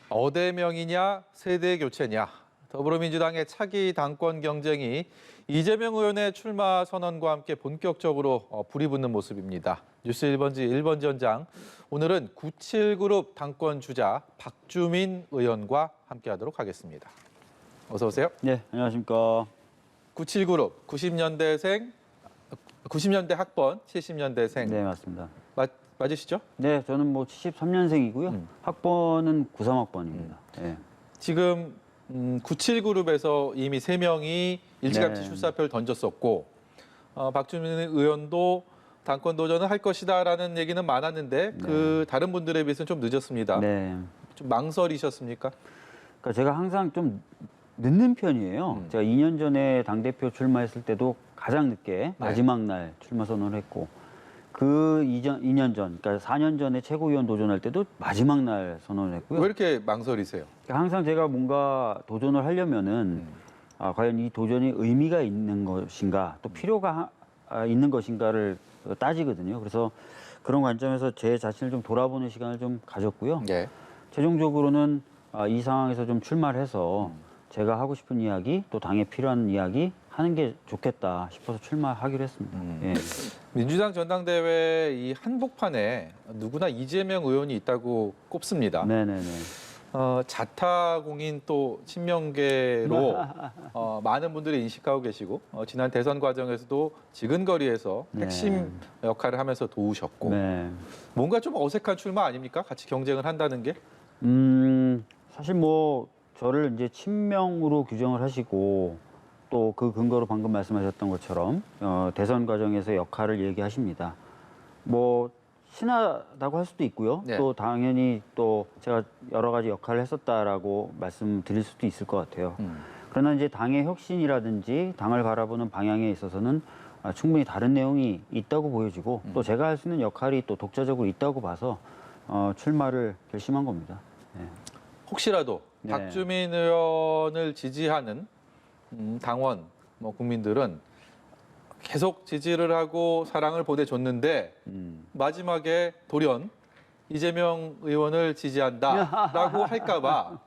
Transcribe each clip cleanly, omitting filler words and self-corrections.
어대명이냐 세대 교체냐. 더불어민주당의 차기 당권 경쟁이 이재명 의원의 출마 선언과 함께 본격적으로 불이 붙는 모습입니다. 뉴스 1번지 1번지 현장. 오늘은 97그룹 당권 주자 박주민 의원과 함께하도록 하겠습니다. 어서 오세요. 네, 안녕하십니까. 97그룹 90년대 학번, 70년대생. 네, 맞습니다. 맞으시죠? 네, 저는 뭐 73년생이고요. 학번은 93학번입니다. 네. 지금 97그룹에서 이미 3명이 일찌감치 네. 출사표를 던졌었고 박주민 의원도 당권 도전을 할 것이다라는 얘기는 많았는데 그 다른 분들에 비해서는 좀 늦었습니다. 네. 좀 망설이셨습니까? 그러니까 제가 항상 좀 늦는 편이에요. 제가 2년 전에 당대표 출마했을 때도 가장 늦게 마지막 날 출마 선언을 했고 그 2년 전, 그러니까 4년 전에 최고위원 도전할 때도 마지막 날 선언을 했고요. 왜 이렇게 망설이세요? 그러니까 항상 제가 뭔가 도전을 하려면은 과연 이 도전이 의미가 있는 것인가 또 필요가 있는 것인가를 따지거든요. 그래서 그런 관점에서 제 자신을 좀 돌아보는 시간을 좀 가졌고요. 네. 최종적으로는 이 상황에서 좀 출마를 해서 제가 하고 싶은 이야기 또 당에 필요한 이야기 하는 게 좋겠다 싶어서 출마하기로 했습니다. 예. 민주당 전당대회 이 한복판에 누구나 이재명 의원이 있다고 꼽습니다. 네네네. 자타공인 또 친명계로 많은 분들이 인식하고 계시고 지난 대선 과정에서도 지근거리에서 핵심 역할을 하면서 도우셨고 네. 뭔가 좀 어색한 출마 아닙니까? 같이 경쟁을 한다는 게? 사실 뭐 저를 이제 친명으로 규정을 하시고 또 그 근거로 방금 말씀하셨던 것처럼 대선 과정에서 역할을 얘기하십니다. 뭐 친하다고 할 수도 있고요. 네. 또 당연히 또 제가 여러 가지 역할을 했었다라고 말씀드릴 수도 있을 것 같아요. 그러나 이제 당의 혁신이라든지 당을 바라보는 방향에 있어서는 충분히 다른 내용이 있다고 보여지고 또 제가 할 수 있는 역할이 또 독자적으로 있다고 봐서 출마를 결심한 겁니다. 네. 혹시라도 네. 박주민 의원을 지지하는 당원, 국민들은 계속 지지를 하고 사랑을 보내줬는데 마지막에 돌연 이재명 의원을 지지한다라고 할까봐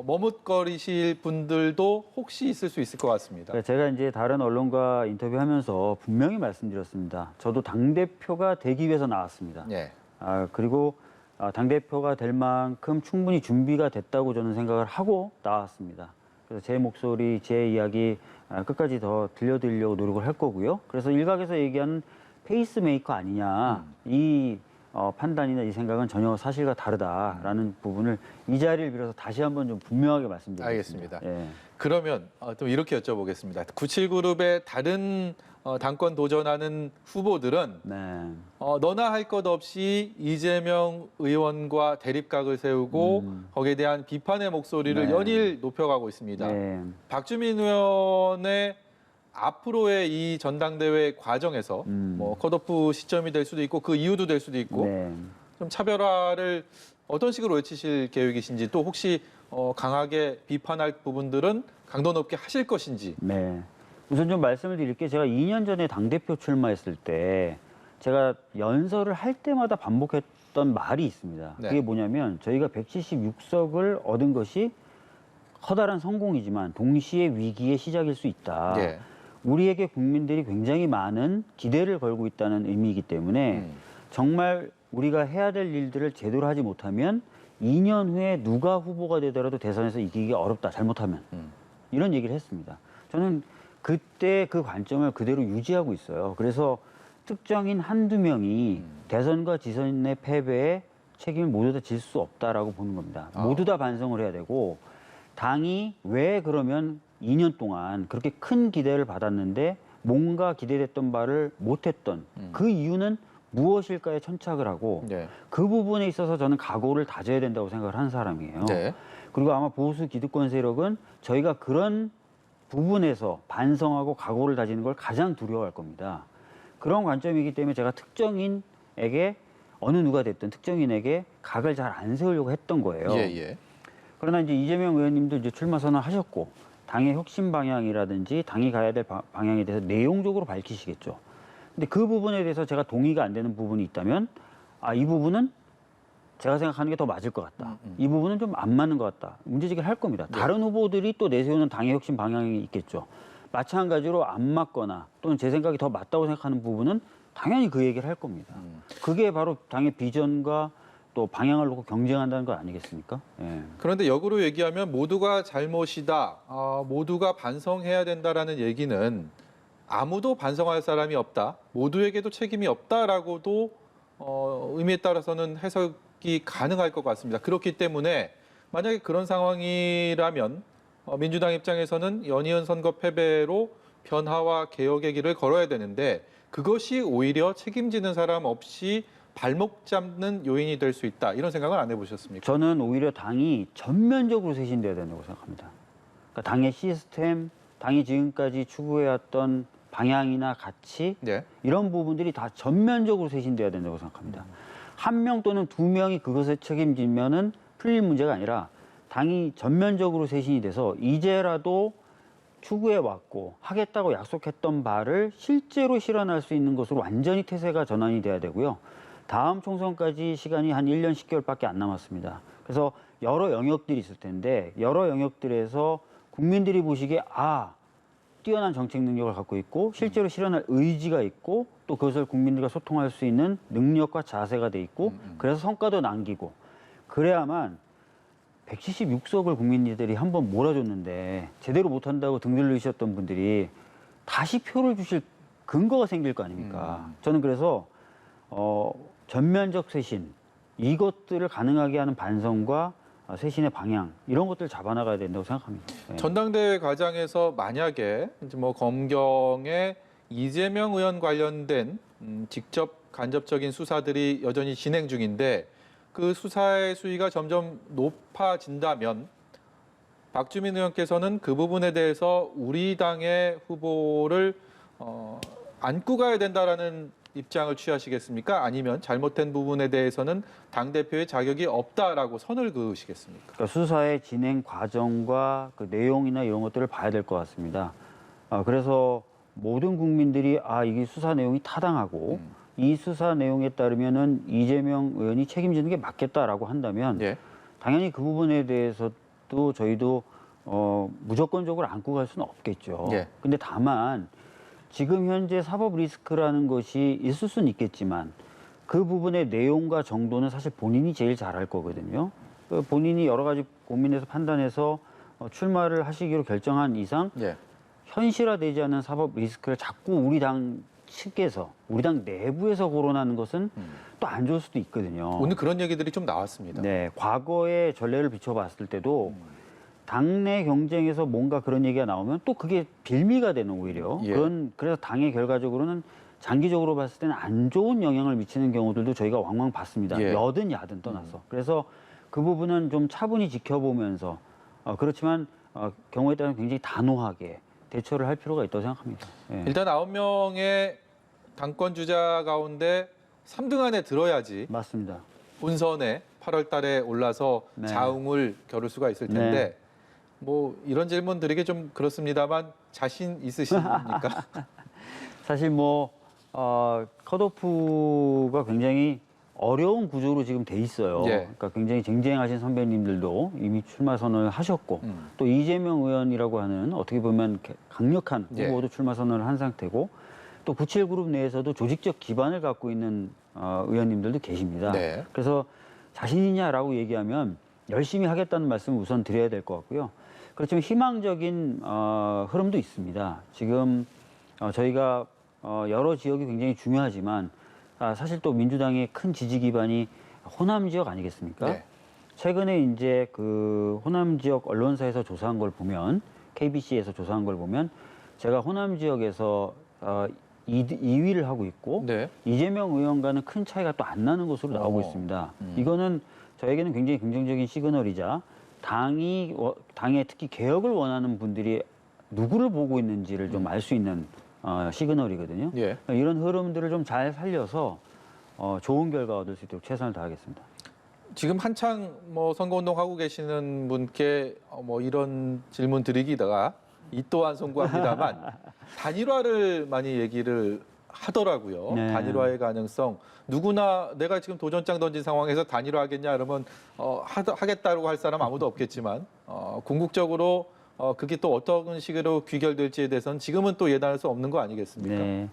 머뭇거리실 분들도 혹시 있을 수 있을 것 같습니다. 그러니까 제가 이제 다른 언론과 인터뷰하면서 분명히 말씀드렸습니다. 저도 당대표가 되기 위해서 나왔습니다. 네. 그리고 당대표가 될 만큼 충분히 준비가 됐다고 저는 생각을 하고 나왔습니다. 그래서 제 목소리, 제 이야기 끝까지 더 들려드리려고 노력을 할 거고요. 그래서 일각에서 얘기하는 페이스메이커 아니냐, 이 판단이나 이 생각은 전혀 사실과 다르다라는 부분을 이 자리를 빌어서 다시 한번 좀 분명하게 말씀드리겠습니다. 알겠습니다. 예. 그러면 좀 이렇게 여쭤보겠습니다. 97그룹의 다른 당권 도전하는 후보들은 네. 너나 할 것 없이 이재명 의원과 대립각을 세우고 거기에 대한 비판의 목소리를 네. 연일 높여가고 있습니다. 네. 박주민 의원의 앞으로의 이 전당대회 과정에서 뭐 컷오프 시점이 될 수도 있고 그 이유도 될 수도 있고 네. 좀 차별화를 어떤 식으로 외치실 계획이신지 또 혹시 강하게 비판할 부분들은 강도 높게 하실 것인지. 네. 우선 좀 말씀을 드릴게요. 제가 2년 전에 당대표 출마했을 때 제가 연설을 할 때마다 반복했던 말이 있습니다. 네. 그게 뭐냐면 저희가 176석을 얻은 것이 커다란 성공이지만 동시에 위기의 시작일 수 있다. 예. 우리에게 국민들이 굉장히 많은 기대를 걸고 있다는 의미이기 때문에 정말 우리가 해야 될 일들을 제대로 하지 못하면 2년 후에 누가 후보가 되더라도 대선에서 이기기 어렵다. 잘못하면. 이런 얘기를 했습니다. 저는 그때 그 관점을 그대로 유지하고 있어요. 그래서 특정인 한두 명이 대선과 지선의 패배에 책임을 모두 다 질 수 없다라고 보는 겁니다. 모두 다 반성을 해야 되고 당이 왜 그러면 2년 동안 그렇게 큰 기대를 받았는데 뭔가 기대됐던 바를 못했던 그 이유는 무엇일까에 천착을 하고 네. 그 부분에 있어서 저는 각오를 다져야 된다고 생각을 하는 사람이에요. 네. 그리고 아마 보수 기득권 세력은 저희가 그런 부분에서 반성하고 각오를 다지는 걸 가장 두려워할 겁니다. 그런 관점이기 때문에 제가 특정인에게 어느 누가 됐든 특정인에게 각을 잘 안 세우려고 했던 거예요. 예, 예. 그러나 이제 이재명 의원님도 이제 출마 선언하셨고 당의 혁신 방향이라든지 당이 가야 될 방향에 대해서 내용적으로 밝히시겠죠. 근데 그 부분에 대해서 제가 동의가 안 되는 부분이 있다면 이 부분은 제가 생각하는 게 더 맞을 것 같다. 이 부분은 좀 안 맞는 것 같다. 문제제기를 할 겁니다. 다른 후보들이 또 내세우는 당의 혁신 방향이 있겠죠. 마찬가지로 안 맞거나 또는 제 생각이 더 맞다고 생각하는 부분은 당연히 그 얘기를 할 겁니다. 그게 바로 당의 비전과 또 방향을 놓고 경쟁한다는 거 아니겠습니까? 예. 그런데 역으로 얘기하면 모두가 잘못이다, 모두가 반성해야 된다라는 얘기는 아무도 반성할 사람이 없다, 모두에게도 책임이 없다라고도 의미에 따라서는 해석이 가능할 것 같습니다. 그렇기 때문에 만약에 그런 상황이라면 민주당 입장에서는 연이은 선거 패배로 변화와 개혁의 길을 걸어야 되는데 그것이 오히려 책임지는 사람 없이 발목 잡는 요인이 될 수 있다. 이런 생각은 안 해보셨습니까? 저는 오히려 당이 전면적으로 쇄신돼야 된다고 생각합니다. 그러니까 당의 시스템, 당이 지금까지 추구해왔던 방향이나 가치 네. 이런 부분들이 다 전면적으로 쇄신돼야 된다고 생각합니다. 한 명 또는 두 명이 그것을 책임지면은 풀릴 문제가 아니라 당이 전면적으로 쇄신이 돼서 이제라도 추구해 왔고 하겠다고 약속했던 바를 실제로 실현할 수 있는 것으로 완전히 태세가 전환이 돼야 되고요. 다음 총선까지 시간이 한 1년 10개월밖에 안 남았습니다. 그래서 여러 영역들이 있을 텐데 여러 영역들에서 국민들이 보시기에 뛰어난 정책 능력을 갖고 있고 실제로 실현할 의지가 있고 또 그것을 국민들과 소통할 수 있는 능력과 자세가 돼 있고 그래서 성과도 남기고 그래야만 176석을 국민들이 한번 몰아줬는데 제대로 못한다고 등 들리셨던 분들이 다시 표를 주실 근거가 생길 거 아닙니까? 저는 그래서 전면적 쇄신 이것들을 가능하게 하는 반성과 쇄신의 방향 이런 것들을 잡아나가야 된다고 생각합니다. 네. 전당대회 과정에서 만약에 이제 뭐 검경의 이재명 의원 관련된 직접 간접적인 수사들이 여전히 진행 중인데 그 수사의 수위가 점점 높아진다면 박주민 의원께서는 그 부분에 대해서 우리 당의 후보를 안고 가야 된다라는 입장을 취하시겠습니까? 아니면 잘못된 부분에 대해서는 당대표의 자격이 없다라고 선을 그으시겠습니까? 그러니까 수사의 진행 과정과 그 내용이나 이런 것들을 봐야 될 것 같습니다. 그래서 모든 국민들이 이게 수사 내용이 타당하고 이 수사 내용에 따르면은 이재명 의원이 책임지는 게 맞겠다라고 한다면 예. 당연히 그 부분에 대해서도 저희도 무조건적으로 안고 갈 수는 없겠죠. 예. 근데 다만 지금 현재 사법 리스크라는 것이 있을 수는 있겠지만 그 부분의 내용과 정도는 사실 본인이 제일 잘할 거거든요. 본인이 여러 가지 고민해서 판단해서 출마를 하시기로 결정한 이상 예. 현실화되지 않은 사법 리스크를 자꾸 우리 당 측에서 우리 당 내부에서 거론하는 것은 또 안 좋을 수도 있거든요. 오늘 그런 얘기들이 좀 나왔습니다. 네, 과거의 전례를 비춰봤을 때도 당내 경쟁에서 뭔가 그런 얘기가 나오면 또 그게 빌미가 되는 오히려 예. 그래서 당의 결과적으로는 장기적으로 봤을 때는 안 좋은 영향을 미치는 경우들도 저희가 왕왕 봤습니다. 예. 여든 야든 떠나서. 그래서 그 부분은 좀 차분히 지켜보면서 그렇지만 경우에 따라서 굉장히 단호하게 대처를 할 필요가 있다고 생각합니다. 예. 일단 9명의 당권 주자 가운데 3등 안에 들어야지 맞습니다. 본선에 8월 달에 올라서 네. 자웅을 겨룰 수가 있을 텐데 뭐 이런 질문 드리기 좀 그렇습니다만 자신 있으십니까? 사실 컷오프가 굉장히 어려운 구조로 지금 돼 있어요. 예. 그러니까 굉장히 쟁쟁하신 선배님들도 이미 출마 선언을 하셨고 또 이재명 의원이라고 하는 어떻게 보면 강력한 예. 후보도 출마 선언을 한 상태고 또 97그룹 내에서도 조직적 기반을 갖고 있는 의원님들도 계십니다. 네. 그래서 자신 있냐라고 얘기하면 열심히 하겠다는 말씀을 우선 드려야 될 것 같고요. 그렇지만 희망적인 흐름도 있습니다. 지금 저희가 여러 지역이 굉장히 중요하지만 사실 또 민주당의 큰 지지 기반이 호남 지역 아니겠습니까? 네. 최근에 이제 그 호남 지역 언론사에서 조사한 걸 보면 KBC에서 조사한 걸 보면 제가 호남 지역에서 2위를 하고 있고 네. 이재명 의원과는 큰 차이가 또 안 나는 것으로 나오고 있습니다. 이거는 저에게는 굉장히 긍정적인 시그널이자 당에 특히 개혁을 원하는 분들이 누구를 보고 있는지를 좀 알 수 있는 시그널이거든요. 예. 이런 흐름들을 좀 잘 살려서 좋은 결과 얻을 수 있도록 최선을 다하겠습니다. 지금 한창 뭐 선거운동 하고 계시는 분께 뭐 이런 질문 드리기다가 이 또한 송구합니다만 단일화를 많이 얘기를 하더라고요. 네. 단일화의 가능성. 누구나 내가 지금 도전장 던진 상황에서 단일화하겠냐 이러면 하겠다고 할 사람 아무도 없겠지만 궁극적으로 그게 또 어떤 식으로 귀결될지에 대해서는 지금은 또 예단할 수 없는 거 아니겠습니까? 네.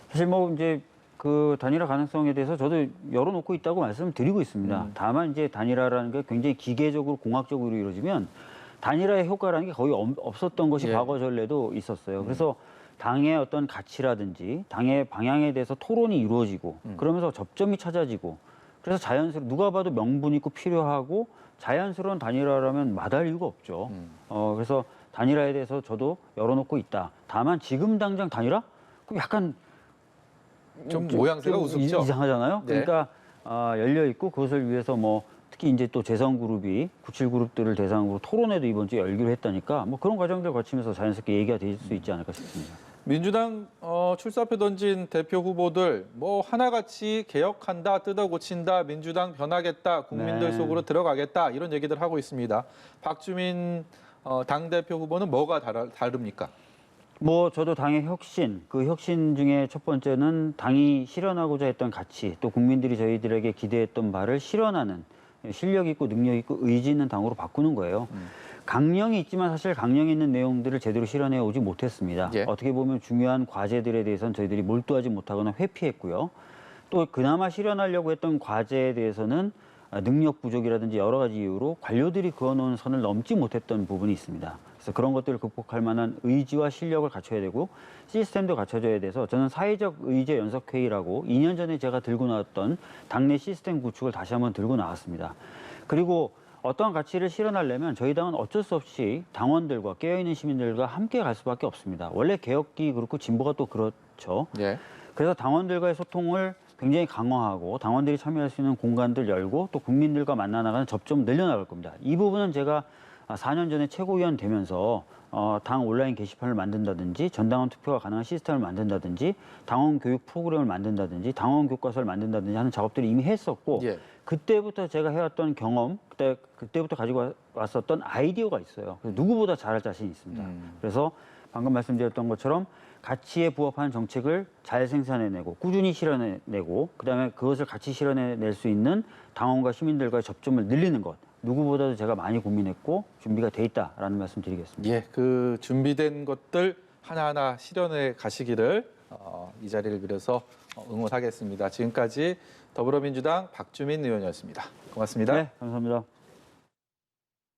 사실 뭐 이제 그 단일화 가능성에 대해서 저도 열어놓고 있다고 말씀드리고 있습니다. 다만 이제 단일화라는 게 굉장히 기계적으로 공학적으로 이루어지면 단일화의 효과라는 게 거의 없었던 것이 예. 과거 전례도 있었어요. 그래서 당의 어떤 가치라든지 당의 방향에 대해서 토론이 이루어지고 그러면서 접점이 찾아지고 그래서 자연스러워 누가 봐도 명분 있고 필요하고 자연스러운 단일화라면 마다할 이유가 없죠. 그래서 단일화에 대해서 저도 열어놓고 있다. 다만 지금 당장 단일화? 그럼 약간 좀 모양새가 우습죠? 이상하잖아요. 네. 그러니까 열려 있고 그것을 위해서 뭐 특히 이제 또 재선그룹이 97그룹들을 대상으로 토론회도 이번 주에 열기로 했다니까 뭐 그런 과정들 거치면서 자연스럽게 얘기가 될 수 있지 않을까 싶습니다. 민주당 출사표 던진 대표 후보들 뭐 하나같이 개혁한다, 뜯어 고친다, 민주당 변하겠다, 국민들 네. 속으로 들어가겠다 이런 얘기들 하고 있습니다. 박주민 당대표 후보는 뭐가 다릅니까? 뭐 저도 당의 혁신, 그 혁신 중에 첫 번째는 당이 실현하고자 했던 가치, 또 국민들이 저희들에게 기대했던 바를 실현하는 실력 있고 능력 있고 의지 있는 당으로 바꾸는 거예요. 강령이 있지만 사실 강령이 있는 내용들을 제대로 실현해 오지 못했습니다. 예. 어떻게 보면 중요한 과제들에 대해서는 저희들이 몰두하지 못하거나 회피했고요. 또 그나마 실현하려고 했던 과제에 대해서는 능력 부족이라든지 여러 가지 이유로 관료들이 그어놓은 선을 넘지 못했던 부분이 있습니다. 그래서 그런 것들을 극복할 만한 의지와 실력을 갖춰야 되고 시스템도 갖춰져야 돼서 저는 사회적 의제 연석회의라고 2년 전에 제가 들고 나왔던 당내 시스템 구축을 다시 한번 들고 나왔습니다. 그리고 어떠한 가치를 실현하려면 저희 당은 어쩔 수 없이 당원들과 깨어있는 시민들과 함께 갈 수밖에 없습니다. 원래 개혁이 그렇고 진보가 또 그렇죠. 예. 그래서 당원들과의 소통을 굉장히 강화하고 당원들이 참여할 수 있는 공간들 열고 또 국민들과 만나 나가는 접점을 늘려나갈 겁니다. 이 부분은 제가 4년 전에 최고위원 되면서 당 온라인 게시판을 만든다든지 전당원 투표가 가능한 시스템을 만든다든지 당원 교육 프로그램을 만든다든지 당원 교과서를 만든다든지 하는 작업들을 이미 했었고 예. 그때부터 제가 해왔던 경험 그때부터 가지고 왔었던 아이디어가 있어요. 그래서 누구보다 잘할 자신이 있습니다. 그래서 방금 말씀드렸던 것처럼 가치에 부합하는 정책을 잘 생산해내고 꾸준히 실현해내고 그다음에 그것을 같이 실현해낼 수 있는 당원과 시민들과의 접점을 늘리는 것. 누구보다도 제가 많이 고민했고 준비가 돼 있다라는 말씀 드리겠습니다. 예, 그 준비된 것들 하나하나 실현해 가시기를 이 자리를 빌어서 응원하겠습니다. 지금까지 더불어민주당 박주민 의원이었습니다. 고맙습니다. 네, 감사합니다.